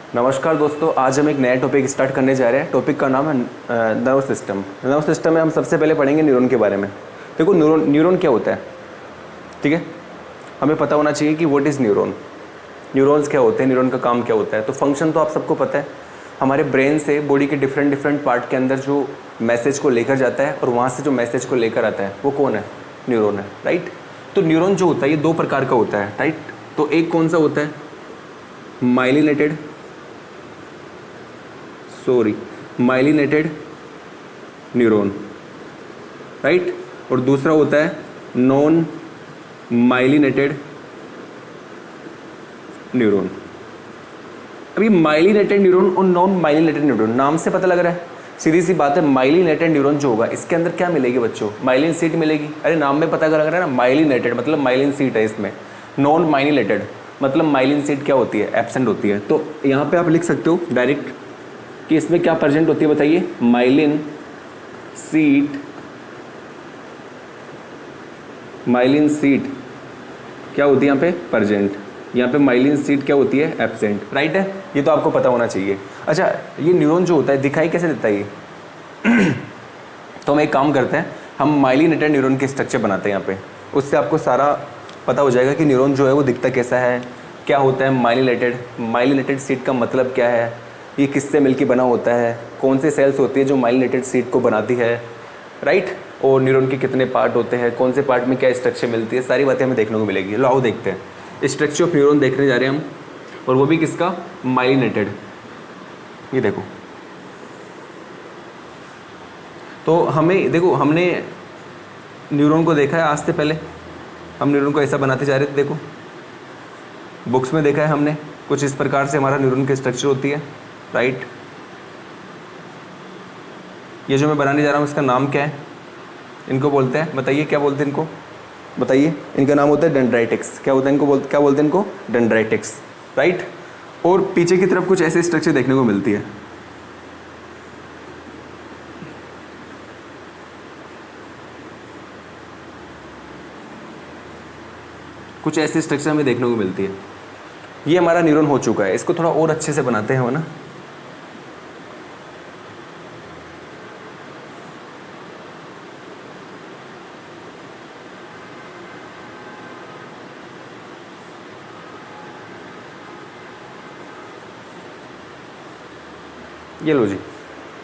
नमस्कार दोस्तों, आज हम एक नया टॉपिक स्टार्ट करने जा रहे हैं। टॉपिक का नाम है नर्व सिस्टम। नर्व सिस्टम में हम सबसे पहले पढ़ेंगे न्यूरॉन के बारे में। देखो न्यूरॉन क्या होता है, ठीक है। हमें पता होना चाहिए कि व्हाट इज़ न्यूरॉन, न्यूरॉन्स क्या होते हैं, न्यूरॉन का काम क्या होता है। तो फंक्शन तो आप सबको पता है, हमारे ब्रेन से बॉडी के डिफरेंट पार्ट के अंदर जो मैसेज को लेकर जाता है और वहाँ से जो मैसेज को लेकर आता है वो कौन है, न्यूरॉन है, राइट। तो न्यूरॉन जो होता है ये दो प्रकार का होता है, राइट। तो एक कौन सा होता है, माइलिनेटेड न्यूरॉन, राइट। और दूसरा होता है नॉन माइलिनेटेड न्यूरॉन। अभी माइलिनेटेड न्यूरॉन और नॉन माइलिनेटेड न्यूरॉन, नाम से पता लग रहा है, सीधी सी बात है। माइलिनेटेड न्यूरॉन जो होगा इसके अंदर क्या मिलेगी बच्चों, माइलिन सीट मिलेगी। अरे नाम में पता लग रहा है ना, माइलिनेटेड मतलब माइलिन सीट है इसमें। नॉन माइलिनेटेड मतलब माइलिन सीट क्या होती है, एब्सेंट होती है। तो यहाँ पे आप लिख सकते हो डायरेक्ट कि इसमें क्या प्रेजेंट होती है, बताइए। माइलिन सीट क्या होती है यहाँ पे, प्रेजेंट। यहाँ पे माइलिन सीट क्या होती है, एब्सेंट, राइट है। ये तो आपको पता होना चाहिए। अच्छा, ये न्यूरॉन जो होता है दिखाई कैसे देता है ये तो हम एक काम करते हैं, हम माइलिनेटेड न्यूरॉन के स्ट्रक्चर बनाते हैं यहाँ पे। उससे आपको सारा पता हो जाएगा कि न्यूरॉन जो है वो दिखता कैसा है, क्या होता है माइलिनेटेड सीट का मतलब क्या है, ये किससे मिलकर बना होता है, कौन से सेल्स होती है जो माइलिनेटेड सीट को बनाती है, राइट। और न्यूरॉन के कितने पार्ट होते हैं, कौन से पार्ट में क्या स्ट्रक्चर मिलती है, सारी बातें हमें देखने को मिलेगी। लो आओ देखते हैं। स्ट्रक्चर ऑफ न्यूरॉन देखने जा रहे हैं हम, और वो भी किसका, माइलिनेटेड। ये देखो, तो हमें देखो, हमने न्यूरॉन को देखा है आज से पहले, हम न्यूरॉन को ऐसा बनाते जा रहे थे। देखो बुक्स में देखा है हमने, कुछ इस प्रकार से हमारा न्यूरॉन की स्ट्रक्चर होती है, राइट। ये जो मैं बनाने जा रहा हूँ इसका नाम क्या है, इनको बोलते हैं, बताइए क्या बोलते हैं इनको, बताइए। इनका नाम होता है डेंड्राइटिक्स। क्या होता है इनको, क्या बोलते हैं इनको, डेंड्राइटिक्स, राइट। और पीछे की तरफ कुछ ऐसे स्ट्रक्चर देखने को मिलती है। कुछ ऐसी स्ट्रक्चर हमें देखने को मिलती है। ये हमारा न्यूरॉन हो चुका है, इसको थोड़ा और अच्छे से बनाते हैं ना। ये लो जी,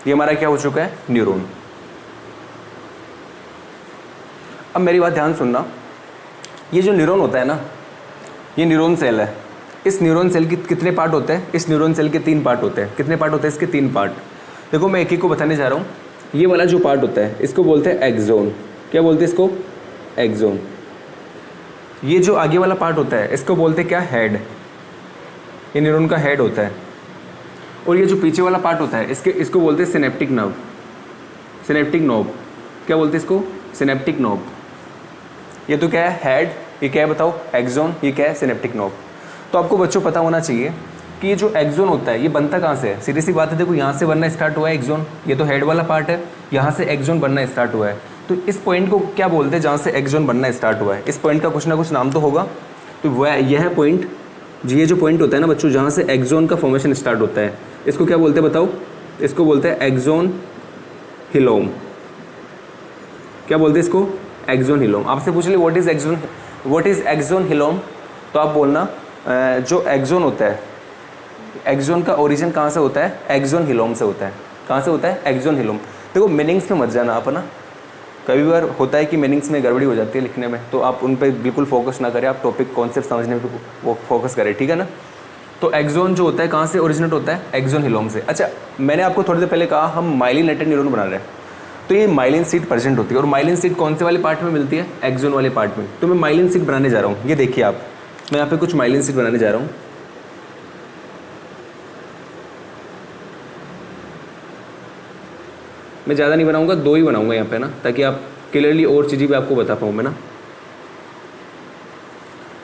ये हमारा क्या हो चुका है, न्यूरॉन। अब मेरी बात ध्यान सुनना, ये जो न्यूरॉन होता है ना, ये न्यूरॉन सेल है। इस न्यूरॉन सेल के कितने पार्ट होते हैं, इस न्यूरॉन सेल के 3 पार्ट होते हैं। कितने पार्ट होते हैं इसके, 3 पार्ट। देखो मैं एक एक को बताने जा रहा हूँ। ये वाला जो पार्ट होता है इसको बोलते हैं एक्सोन। क्या बोलते हैं इसको, एक्सोन। ये जो आगे वाला पार्ट होता है इसको बोलते हैं क्या, हेड। ये न्यूरॉन का हेड होता है। और ये जो पीछे वाला पार्ट होता है इसको बोलते हैं सिनेप्टिक नर्व, सिनेप्टिक नोब। क्या बोलते हैं इसको, सिनेप्टिक नोब। ये तो क्या है, हेड। ये क्या है बताओ, एक्सोन। ये क्या है, सिनेप्टिक नोब। तो आपको बच्चों पता होना चाहिए कि ये जो एक्सोन होता है ये बनता कहाँ से है। सीधी सी बात है, देखो यहाँ से बनना स्टार्ट हुआ है एक्सोन, ये तो हेड वाला पार्ट है, यहाँ से एक्सोन बनना स्टार्ट हुआ है। तो इस पॉइंट को क्या बोलते हैं, जहाँ से एक्सोन बनना स्टार्ट हुआ है। इस पॉइंट का कुछ ना कुछ नाम तो होगा। तो वह यह पॉइंट, ये जो पॉइंट होता है ना बच्चों, जहाँ से एक्सोन का फॉर्मेशन स्टार्ट होता है, इसको क्या बोलते हैं बताओ, इसको बोलते हैं एक्सोन हिलोम। क्या बोलते हैं इसको, एक्सोन हिलोम। आपसे पूछ ले व्हाट इज एक्सोन हिलोम, तो आप बोलना जो एक्सोन होता है, एक्सोन का ओरिजिन कहाँ से होता है, एक्सोन हिलोम से होता है। कहाँ से होता है, एक्सोन हिलोम। देखो मीनिंग्स में मत जाना आप ना, कभी बार होता है कि मीनिंग्स में गड़बड़ी हो जाती है लिखने में, तो आप उन पर बिल्कुल फोकस ना करें, आप टॉपिक कॉन्सेप्ट समझने पर वो फोकस करें, ठीक है ना। तो एक्सोन जो होता है कहाँ से ओरिजिनेट होता है, एक्सोन हिलोम से। अच्छा, मैंने आपको थोड़ी देर पहले कहा हम माइलिनेटेड न्यूरॉन बना रहे हैं, तो ये माइलिन सीट प्रेजेंट होती है। और माइलिन सीट कौन से वाले पार्ट में मिलती है, एक्सोन वाले पार्ट में। तो मैं माइलिन सीट बनाने जा रहा हूँ, ये देखिए आप, मैं यहाँ पे कुछ माइलिन सीट बनाने जा रहा हूँ। मैं ज़्यादा नहीं बनाऊंगा, 2 ही बनाऊंगा यहाँ पे ना, ताकि आप क्लियरली और चीज़ें भी आपको बता पाऊँ मैं ना।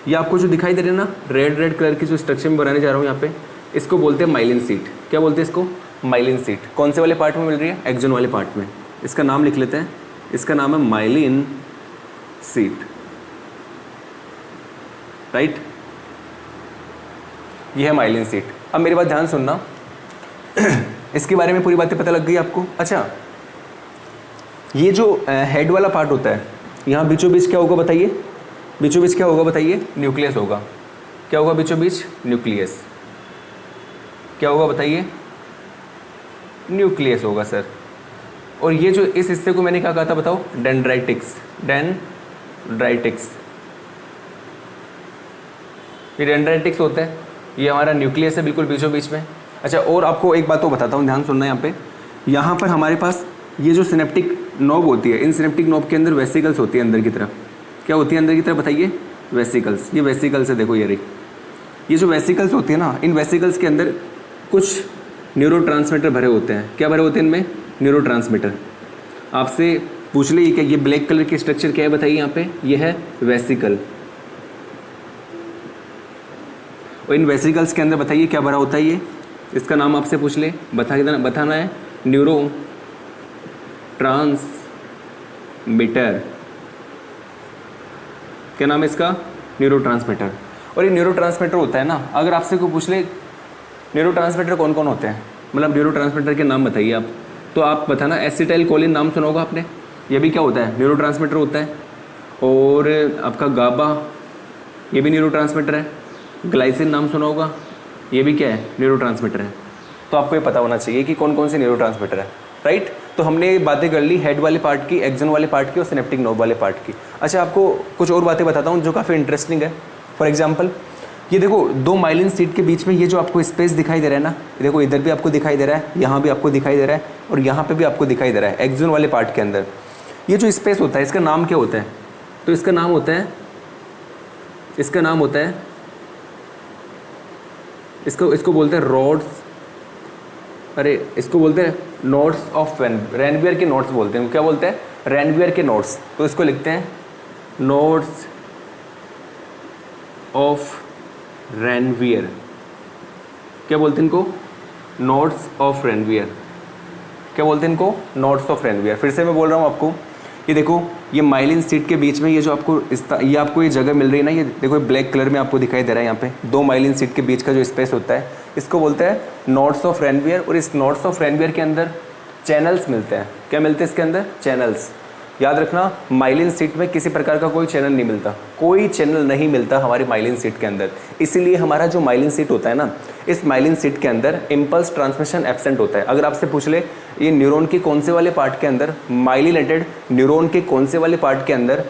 ये आपको जो दिखाई दे रही है ना, रेड कलर की जो स्ट्रक्चर में बनाने जा रहा हूँ यहाँ पे, इसको बोलते हैं माइलिन सीट। क्या बोलते हैं इसको, माइलिन सीट। कौन से वाले पार्ट में मिल रही है, एक्सोन वाले पार्ट में। इसका नाम लिख लेते हैं, इसका नाम है माइलिन सीट, राइट। ये है माइलिन सीट। अब मेरी बात ध्यान सुनना, इसके बारे में पूरी बातें पता लग गई आपको। अच्छा, ये जो हेड वाला पार्ट होता है, यहाँ बीचों बीच क्या होगा बताइए? बीचों बीच क्या होगा बताइए? न्यूक्लियस होगा। क्या होगा बीचों बीच? न्यूक्लियस। क्या होगा बताइए? न्यूक्लियस होगा सर। और ये जो इस हिस्से को मैंने क्या कहा था बताओ? डेंड्राइटिक्स। डेंड्राइटिक्स, ये डेंड्राइटिक्स होता है, ये हमारा न्यूक्लियस है बिल्कुल बीचों बीच में। अच्छा, और आपको एक बात तो बताता हूँ, ध्यान सुनना। यहाँ पर हमारे पास ये जो सिनेप्टिक नोब होती है, इन सिनेप्टिक नोब के अंदर वेसिकल्स होती है अंदर की तरफ। क्या होती है अंदर की तरफ बताइए? वेसिकल्स। ये वेसिकल्स है, देखो ये रही। ये जो वेसिकल्स होती है ना, इन वेसिकल्स के अंदर कुछ न्यूरोट्रांसमीटर भरे होते हैं। क्या भरे होते हैं इनमें? न्यूरोट्रांसमीटर। आपसे पूछ ले कि ये ब्लैक कलर की स्ट्रक्चर क्या है बताइए? यहाँ पे ये है वेसिकल। और इन वेसिकल्स के अंदर बताइए क्या भरा होता है? ये इसका नाम आपसे पूछ ले, बताना है। Neuro transmitter. क्या नाम है इसका? न्यूरोट्रांसमीटर। और ये न्यूरोट्रांसमीटर होता है ना, अगर आपसे कोई पूछ ले न्यूरोट्रांसमीटर कौन कौन होते हैं, मतलब न्यूरोट्रांसमीटर के नाम बताइए आप, तो आप बताना। एसिटाइल कोलिन नाम सुना होगा आपने, ये भी क्या होता है? न्यूरोट्रांसमीटर होता है। और आपका गाबा, ये भी न्यूरोट्रांसमीटर है। ग्लाइसिन नाम सुना होगा, ये भी क्या है? न्यूरोट्रांसमीटर है। तो आपको ये पता होना चाहिए कि कौन कौन से न्यूरोट्रांसमीटर है, राइट। तो हमने बातें कर ली हेड वाले पार्ट की, एक्सोन वाले पार्ट की और सिनेप्टिक नोब वाले पार्ट की। अच्छा, आपको कुछ और बातें बताता हूँ जो काफ़ी इंटरेस्टिंग है। फॉर एग्जाम्पल, ये देखो दो माइलिन सीट के बीच में ये जो आपको स्पेस दिखाई दे रहा है ना, देखो इधर भी आपको दिखाई दे रहा है, यहाँ भी आपको दिखाई दे रहा है और यहाँ पे भी आपको दिखाई दे रहा है। एक्सोन वाले पार्ट के अंदर ये जो स्पेस होता है, इसका नाम क्या होता है? तो इसका नाम होता है इसको बोलते हैं रॉड्स। अरे इसको बोलते हैं नोड्स ऑफ रेनवियर के नोड्स बोलते हैं। क्या बोलते हैं? रेनवियर के नोड्स। तो इसको लिखते हैं नोड्स ऑफ रेनवियर। क्या बोलते हैं इनको? Nodes of Ranvier. क्या बोलते हैं इनको? Nodes of Ranvier. फिर से मैं बोल रहा हूँ आपको, ये देखो ये माइलिन सीट के बीच में ये जो आपको ये जगह मिल रही है ना, ये देखो ब्लैक कलर में आपको दिखाई दे रहा है। यहाँ पे दो माइलिन सीट के बीच का जो स्पेस होता है, इसको बोलते हैं नोड्स ऑफ रेनवियर। और इस नोड्स ऑफ रेनवियर के अंदर चैनल्स मिलते हैं। क्या मिलते हैं इसके अंदर? चैनल्स। याद रखना, माइलिन सीट में किसी प्रकार का कोई चैनल नहीं मिलता, कोई चैनल नहीं मिलता हमारी माइलिन सीट के अंदर। इसीलिए हमारा जो माइलिन सीट होता है ना, इस माइलिन सीट के अंदर इम्पल्स ट्रांसमिशन एब्सेंट होता है। अगर आपसे पूछ ले ये न्यूरॉन के कौन से वाले पार्ट के अंदर, माइलिनेटेड न्यूरॉन के कौन से वाले पार्ट के अंदर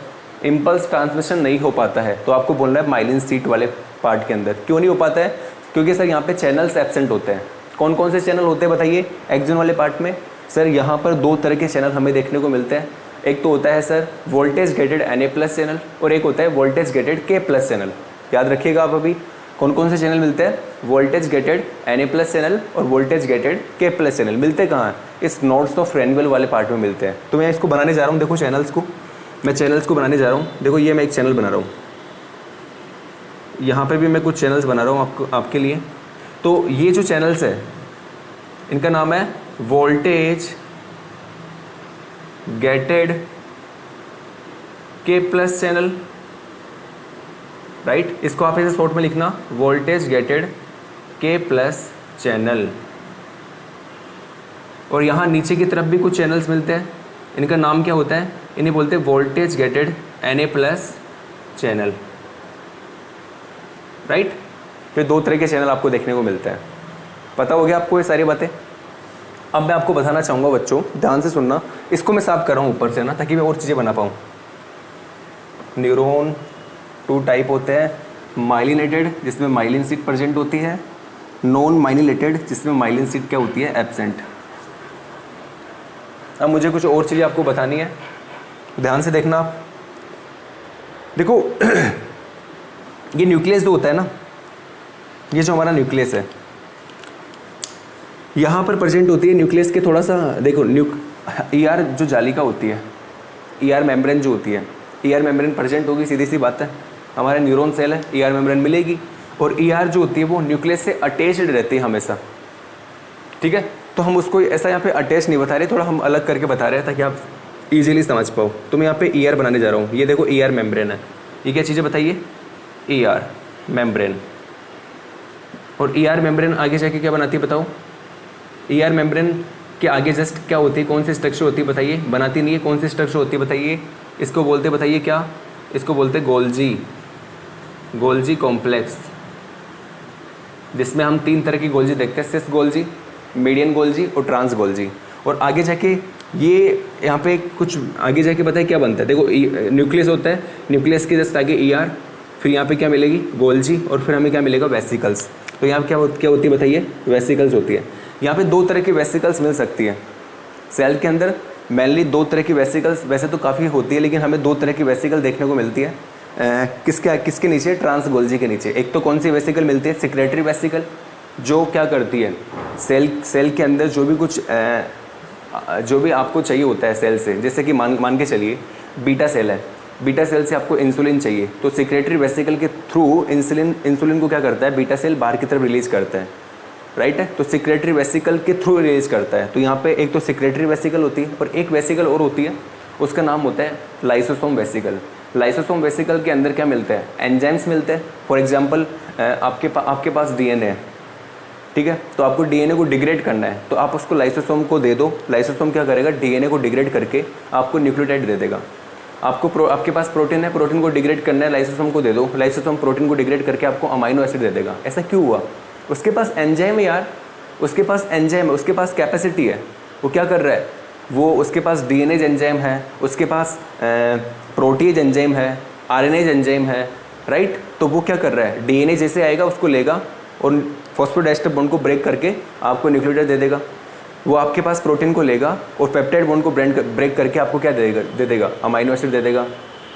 इम्पल्स ट्रांसमिशन नहीं हो पाता है, तो आपको बोलना है माइलिन सीट वाले पार्ट के अंदर। क्यों नहीं हो पाता है? क्योंकि सर यहाँ पे चैनल्स एब्सेंट होते हैं। कौन कौन से चैनल होते हैं बताइए एक्सोन वाले पार्ट में? सर यहाँ पर दो तरह के चैनल हमें देखने को मिलते हैं। एक तो होता है sir voltage gated Na+ channel और एक होता है वोल्टेज गेटेड K+ चैनल। याद रखिएगा आप अभी कौन कौन से चैनल मिलते हैं? वोल्टेज गेटेड Na+ चैनल और वोल्टेज गेटेड K+ चैनल। मिलते कहाँ हैं? इस नोड्स ऑफ रेनवियर वाले पार्ट में मिलते हैं। तो मैं इसको बनाने जा रहा हूँ, देखो चैनल्स को मैं बनाने जा रहा हूँ। देखो ये मैं एक चैनल बना रहा हूँ, यहाँ पर भी मैं कुछ चैनल्स बना रहा हूँ आपके लिए। तो ये जो चैनल्स है इनका नाम है voltage gated K+ channel, right. इसको आप ऐसे शॉर्ट में लिखना, वोल्टेज गेटेड K+ चैनल। और यहाँ नीचे की तरफ भी कुछ चैनल्स मिलते हैं, इनका नाम क्या होता है? इन्हें बोलते हैं voltage gated Na+ channel, right. तो दो तरह के चैनल आपको देखने को मिलते हैं। पता हो गया आपको ये सारी बातें? अब मैं आपको बताना चाहूँगा बच्चों, ध्यान से सुनना। इसको मैं साफ कर रहा हूँ ऊपर से ना, ताकि मैं और चीज़ें बना पाऊँ। न्यूरॉन 2 टाइप होते हैं, माइलिनेटेड जिसमें माइलिन सीट प्रेजेंट होती है, नॉन माइलिनेटेड जिसमें माइलिन सीट क्या होती है? एब्सेंट। अब मुझे कुछ और चीज़ें आपको बतानी है, ध्यान से देखना आप। देखो ये न्यूक्लियस जो होता है ना, ये जो हमारा न्यूक्लियस है यहाँ पर प्रेजेंट होती है। न्यूक्लियस के थोड़ा सा देखो ER जो जालिका होती है, ER मेम्ब्रेन जो होती है, ER मेम्ब्रेन प्रेजेंट होगी, सीधी सी बात है। हमारे न्यूरॉन सेल है, ER मेम्ब्रेन मिलेगी। और ER जो होती है वो न्यूक्लियस से अटैच्ड रहती है हमेशा, ठीक है। तो हम उसको ऐसा यहाँ पे अटैच नहीं बता रहे, थोड़ा हम अलग करके बता रहे हैं ताकि आप इजीली समझ पाओ। तो मैं यहाँ पे ER बनाने जा रहा हूँ। ये देखो ER मेम्ब्रेन है। ये क्या चीज़ें बताइए? ER membrane. और ER मेम्ब्रेन आगे जाके क्या बनाती है बताओ? ER मेम्ब्रेन के आगे जस्ट क्या होती है, कौन सी स्ट्रक्चर होती है बताइए? बनाती नहीं है, कौन सी स्ट्रक्चर होती है बताइए? इसको बोलते बताइए क्या? इसको बोलते गोल्जी कॉम्प्लेक्स, जिसमें हम 3 तरह की गोल्जी देखते हैं, सिस गोल्जी, मीडियन गोल्जी और ट्रांस गोल्जी। और आगे जाके ये यहाँ पे कुछ आगे जाके पता है क्या बनता है? देखो न्यूक्लियस होता है, न्यूक्लियस के जस्ट आगे ER, फिर यहाँ पे क्या मिलेगी? गोल्जी, और फिर हमें क्या मिलेगा? वेसिकल्स। तो यहाँ क्या होती है बताइए? वेसिकल्स होती है। यहाँ पे 2 तरह की वेसिकल्स मिल सकती है सेल के अंदर, मेनली 2 तरह की वेसिकल्स, वैसे तो काफ़ी होती है लेकिन हमें 2 तरह की वेसिकल देखने को मिलती है। किसके नीचे? ट्रांस गोल्जी के नीचे। एक तो कौन सी वेसिकल मिलती है? सेक्रेटरी वेसिकल, जो क्या करती है सेल के अंदर जो भी आपको चाहिए होता है सेल से, जैसे कि मान के चलिए बीटा सेल है, बीटा सेल से आपको इंसुलिन चाहिए, तो सेक्रेटरी वेसिकल के थ्रू इंसुलिन को क्या करता है? बीटा सेल बाहर की तरफ रिलीज करता है, राइट है? तो सेक्रेटरी वेसिकल के थ्रू रिलीज करता है। तो यहाँ पे एक तो सेक्रेटरी वेसिकल होती है, और एक वेसिकल और होती है, उसका नाम होता है लाइसोसोम वेसिकल। लाइसोसोम वेसिकल के अंदर क्या मिलता है? एंजाइम्स मिलते हैं। फॉर एग्जांपल आपके पास DNA है, ठीक है, तो आपको DNA को डिग्रेड करना है, तो आप उसको लाइसोसोम को दे दो। लाइसोसोम क्या करेगा? DNA को डिग्रेड करके आपको न्यूक्लियोटाइड दे देगा। आपके पास प्रोटीन है, प्रोटीन को डिग्रेड करना है, लाइसोसोम को दे दो, लाइसोसोम प्रोटीन को डिग्रेड करके आपको अमाइनो एसिड दे देगा। ऐसा क्यों हुआ? उसके पास एंजाइम है यार, उसके पास एंजाइम है, उसके पास कैपेसिटी है। वो क्या कर रहा है? वो उसके पास डीएनएज एंजाइम है, उसके पास प्रोटीज एंजाइम है, आरएनएज एंजाइम है, राइट? तो वो क्या कर रहा है? डीएनए जैसे आएगा उसको लेगा और फॉस्फोडाइस्टर बॉन्ड को ब्रेक करके आपको न्यूक्लियोटाइड दे देगा। वो आपके पास प्रोटीन को लेगा और पेप्टाइड बॉन्ड को ब्रेक करके आपको क्या दे देगा? अमाइनो एसिड दे देगा,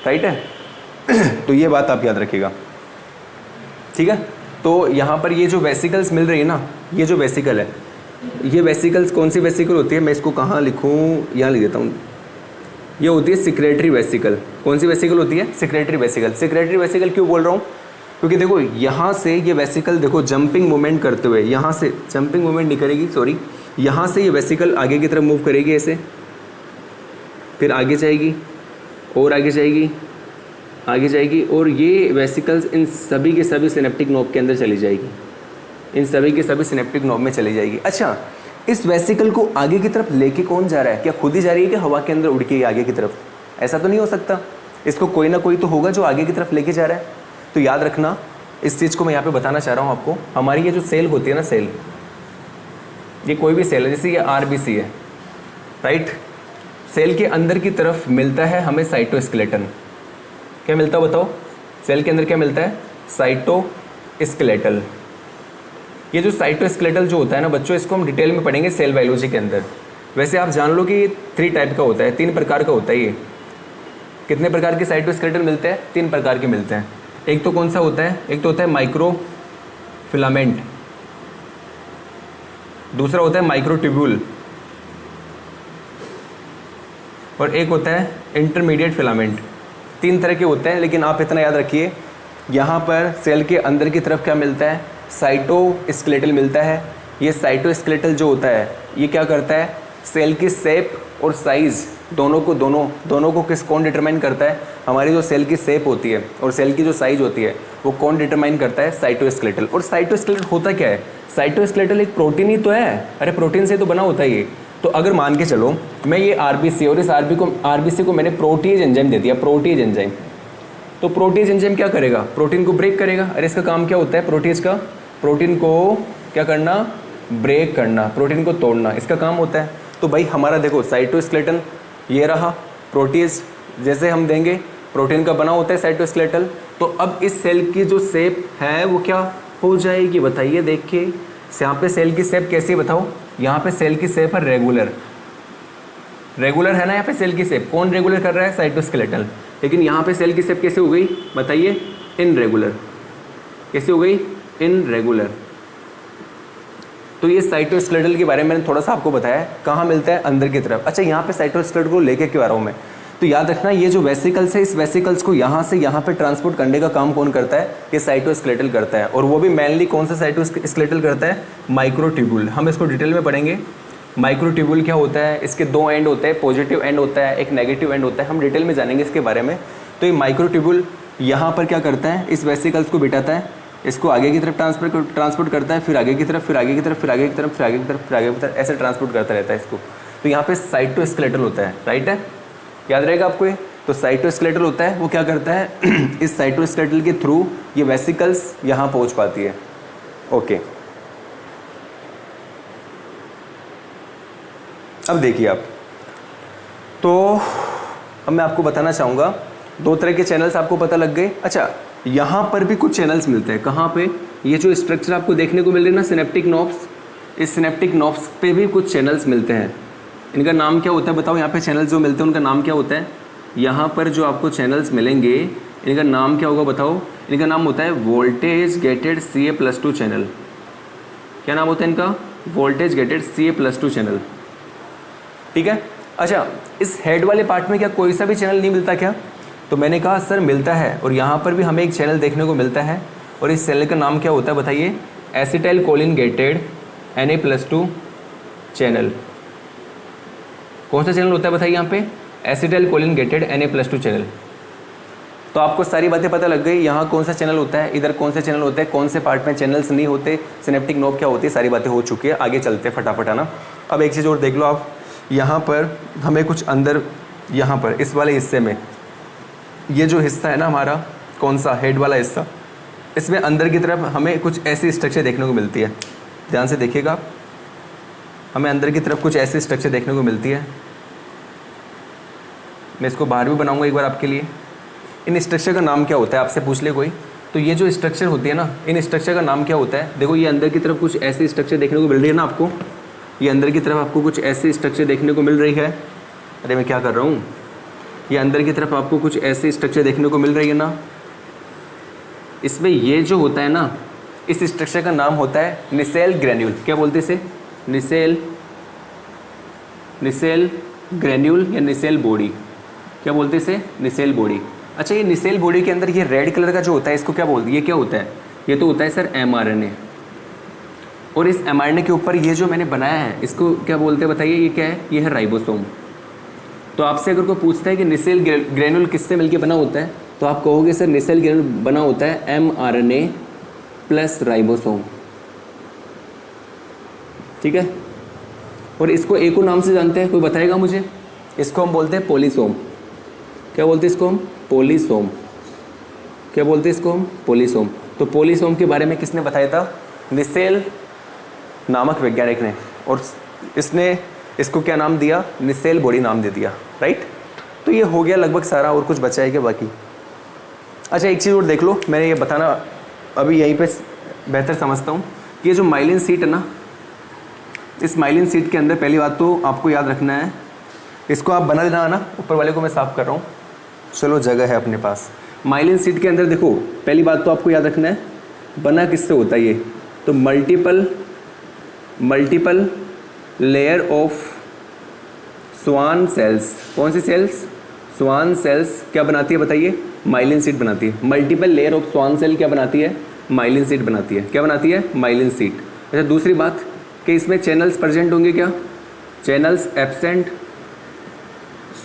राइट है? तो ये बात आप याद रखिएगा, ठीक है? तो यहाँ पर ये जो वेसिकल्स मिल रही है ना, ये जो वेसिकल है, ये वेसिकल्स कौन सी वेसिकल होती है? मैं इसको कहाँ लिखूँ? यहाँ लिख देता हूँ। ये होती है सेक्रेटरी वेसिकल। कौन सी वेसिकल होती है? Secretary vesicle. सेक्रेटरी वेसिकल क्यों बोल रहा हूँ? क्योंकि देखो यहाँ से ये वेसिकल देखो जंपिंग मूवमेंट करते हुए, यहाँ से जंपिंग मूवमेंट नहीं करेगी, सॉरी, यहाँ से ये वेसिकल आगे की तरफ मूव करेगी ऐसे, फिर आगे जाएगी और आगे जाएगी, आगे जाएगी, और ये वेसिकल्स इन सभी के सभी सिनेप्टिक नोब के अंदर चली जाएगी, इन सभी के सभी सिनेप्टिक नोब में चली जाएगी। अच्छा, इस वेसिकल को आगे की तरफ लेके कौन जा रहा है? क्या खुद ही जा रही है कि हवा के अंदर उड़ के आगे की तरफ? ऐसा तो नहीं हो सकता, इसको कोई ना कोई तो होगा जो आगे की तरफ लेके जा रहा है। तो याद रखना, इस चीज़ को मैं यहाँ पे बताना चाह रहा हूँ आपको। हमारी ये जो सेल होती है ना, सेल, ये कोई भी सेल है, जैसे ये RBC है, राइट? सेल के अंदर की तरफ मिलता है हमें साइटोस्केलेटन। क्या मिलता है बताओ? सेल के अंदर क्या मिलता है? साइटोस्केलेटल। ये जो साइटोस्केलेटल जो होता है ना बच्चों, इसको हम डिटेल में पढ़ेंगे सेल बायोलॉजी के अंदर। वैसे आप जान लो कि ये 3 टाइप का होता है, 3 प्रकार का होता है ये। कितने प्रकार के साइटोस्केलेटल मिलते हैं? 3 प्रकार के मिलते हैं। एक तो कौन सा होता है? एक तो होता है माइक्रो फिलामेंट, दूसरा होता है माइक्रोट्यूब्यूल, और एक होता है इंटरमीडिएट फिलामेंट। 3 तरह के होते हैं, लेकिन आप इतना याद रखिए, यहाँ पर सेल के अंदर की तरफ क्या मिलता है? साइटोस्केलेटल मिलता है। ये साइटोस्केलेटल जो होता है ये क्या करता है? सेल की शेप और साइज़ दोनों को कौन डिटरमाइन करता है? हमारी जो सेल की शेप होती है और सेल की जो साइज होती है वो कौन डिटरमाइन करता है? साइटोस्केलेटल। और साइटोस्केलेटल होता क्या है? साइटोस्केलेटल एक प्रोटीन ही तो है, अरे प्रोटीन से तो बना होता है ये। तो अगर मान के चलो मैं ये RBC और इस RBC को मैंने प्रोटीज एंजाइम दे दिया, प्रोटीज एंजाइम, तो प्रोटीज एंजाइम क्या करेगा? प्रोटीन को ब्रेक करेगा। अरे इसका काम क्या होता है प्रोटीज का? प्रोटीन को क्या करना? ब्रेक करना, प्रोटीन को तोड़ना, इसका काम होता है। तो भाई हमारा देखो साइटोस्केलेटन ये रहा, प्रोटीज जैसे हम देंगे प्रोटीन का बना होता है साइटोस्केलेटल। तो अब इस सेल की जो शेप है वो क्या हो जाएगी बताइए? देखिए यहाँ पे सेल की शेप कैसी बताओ? यहाँ पे सेल की शेप है रेगुलर, रेगुलर है ना यहाँ पे सेल की शेप। कौन रेगुलर कर रहा है? साइटोस्केलेटल। लेकिन यहाँ पे सेल की शेप कैसे हो गई बताइए? इनरेगुलर। कैसे हो गई? इनरेगुलर। तो ये साइटोस्केलेटल के बारे में मैंने थोड़ा सा आपको बताया, कहाँ मिलता है? अंदर की तरफ। अच्छा, यहाँ पे साइटोस्केलेटल को लेके क्यों आ रहा हूँ मैं? तो याद रखना, ये जो वेसिकल्स है, इस वेसिकल्स को यहाँ से यहाँ पे ट्रांसपोर्ट करने का काम कौन करता है? ये साइटोस्केलेटल करता है। और वो भी मेनली कौन सा साइटोस्केलेटल करता है? माइक्रोट्यूब्यूल। हम इसको डिटेल में पढ़ेंगे। माइक्रोट्यूब्यूल क्या होता है? इसके 2 एंड होते हैं, पॉजिटिव एंड होता है, एक नेगेटिव एंड होता है। हम डिटेल में जानेंगे इसके बारे में। तो ये माइक्रोट्यूब्यूल यहाँ पर क्या करता है? इस वेसिकल्स को बिठाता है इसको आगे की तरफ ट्रांसपोर्ट करता है, फिर आगे की तरफ, फिर आगे की तरफ, फिर आगे की तरफ, फिर आगे की तरफ, फिर आगे की तरफ, ऐसे ट्रांसपोर्ट करता रहता है इसको। तो यहाँ पे साइटोस्केलेटल होता है, राइट है, याद रहेगा आपको ये। तो साइटोस्केलेटल होता है, वो क्या करता है इस साइटोस्केलेटल के थ्रू ये वेसिकल्स यहाँ पहुँच पाती है। ओके, अब देखिए आप, तो अब मैं आपको बताना चाहूँगा, दो तरह के चैनल्स आपको पता लग गए। अच्छा, यहाँ पर भी कुछ चैनल्स मिलते हैं, कहाँ पे, ये जो स्ट्रक्चर आपको देखने को मिल रही है ना सिनेप्टिक नॉब्स, इस सिनेप्टिक नॉब्स पे भी कुछ चैनल्स मिलते हैं। इनका नाम क्या होता है बताओ, यहाँ पे चैनल्स जो मिलते हैं उनका नाम क्या होता है? यहाँ पर जो आपको चैनल्स मिलेंगे इनका नाम क्या होगा बताओ? इनका नाम होता है वोल्टेज गेटेड Ca+2 चैनल। क्या नाम होता है इनका? वोल्टेज गेटेड Ca+2 चैनल, ठीक है। अच्छा, इस हेड वाले पार्ट में क्या कोई सा भी चैनल नहीं मिलता क्या? तो मैंने कहा सर मिलता है, और यहाँ पर भी हमें एक चैनल देखने को मिलता है, और इस चैनल का नाम क्या होता है बताइए? Acetyl choline gated Na+2 channel. कौन सा चैनल होता है बताइए यहाँ पे? Acetyl choline gated Na+2 channel. तो आपको सारी बातें पता लग गई, यहाँ कौन सा चैनल होता है, इधर कौन से चैनल होते हैं, कौन से पार्ट में चैनल्स नहीं होते, सिनेप्टिक नोब क्या होती है, सारी बातें हो चुकी है। आगे चलते हैं फटाफट, है ना। अब एक चीज़ और देख लो आप, यहाँ पर हमें कुछ अंदर, यहाँ पर इस वाले हिस्से में, ये जो हिस्सा है ना हमारा, कौन सा, हेड वाला हिस्सा, इसमें अंदर की तरफ हमें कुछ ऐसी स्ट्रक्चर देखने को मिलती है। ध्यान से देखिएगा आप, हमें अंदर की तरफ कुछ ऐसी स्ट्रक्चर देखने को मिलती है। मैं इसको बाहर भी बनाऊंगा एक बार आपके लिए। इन स्ट्रक्चर का नाम क्या होता है, आपसे पूछ ले कोई। तो ये जो स्ट्रक्चर होती है ना, इन स्ट्रक्चर का नाम क्या होता है? देखो, ये अंदर की तरफ कुछ ऐसी स्ट्रक्चर देखने को मिल रही है ना आपको, ये अंदर की तरफ आपको कुछ ऐसी स्ट्रक्चर देखने को मिल रही है। अरे मैं क्या कर रहा हूँ, ये अंदर की तरफ आपको कुछ ऐसी स्ट्रक्चर देखने को मिल रही है ना, इसमें ये जो होता है ना, इस स्ट्रक्चर का नाम होता है निसेल ग्रेन्यूल। क्या बोलते हैं इसे? निसेल ग्रेन्यूल या निसेल बॉडी। क्या बोलते हैं इसे? निसेल बॉडी। अच्छा, ये निसेल बॉडी के अंदर ये रेड कलर का जो होता है, इसको क्या बोलते हैं? ये क्या होता है? ये तो होता है सर mRNA। और इस mRNA के ऊपर ये जो मैंने बनाया है, इसको क्या बोलते हैं बताइए? ये क्या है? ये है राइबोसोम। तो आपसे अगर कोई पूछता है कि निसेल ग्रेन्यूल किससे मिलकर बना होता है, तो आप कहोगे सर निसेल ग्रेन्यूल बना होता है mRNA प्लस राइबोसोम, ठीक है। और इसको एक और नाम से जानते हैं, कोई बताएगा मुझे? इसको हम बोलते हैं पॉलीसोम। क्या बोलते हैं इसको हम? पॉलीसोम। क्या बोलते हैं इसको हम? पॉलीसोम। तो पॉलीसोम के बारे में किसने बताया था? निसेल नामक वैज्ञानिक ने, और इसने इसको क्या नाम दिया? निसेल बॉडी नाम दे दिया, राइट। तो ये हो गया लगभग सारा, और कुछ बचा है क्या बाकी? अच्छा, एक चीज़ और देख लो, मैंने ये बताना अभी यहीं पे बेहतर समझता हूँ। ये जो माइलिन सीट है ना, इस माइलिन सीट के अंदर पहली बात तो आपको याद रखना है, इसको आप बना देना ना, ऊपर वाले को मैं साफ कर रहा हूँ, चलो जगह है अपने पास। माइलिन सीट के अंदर देखो, पहली बात तो आपको याद रखना है, बना किससे होता है ये? तो multiple layer of Schwann cells. कौन सी सेल्स? स्वान सेल्स क्या बनाती है बताइए? माइलिन सीट बनाती है। Multiple layer of Schwann cell क्या बनाती है? माइलिन सीट बनाती है। क्या बनाती है? Myelin seat. अच्छा, दूसरी बात कि इसमें चैनल्स प्रेजेंट होंगे क्या? Channels absent.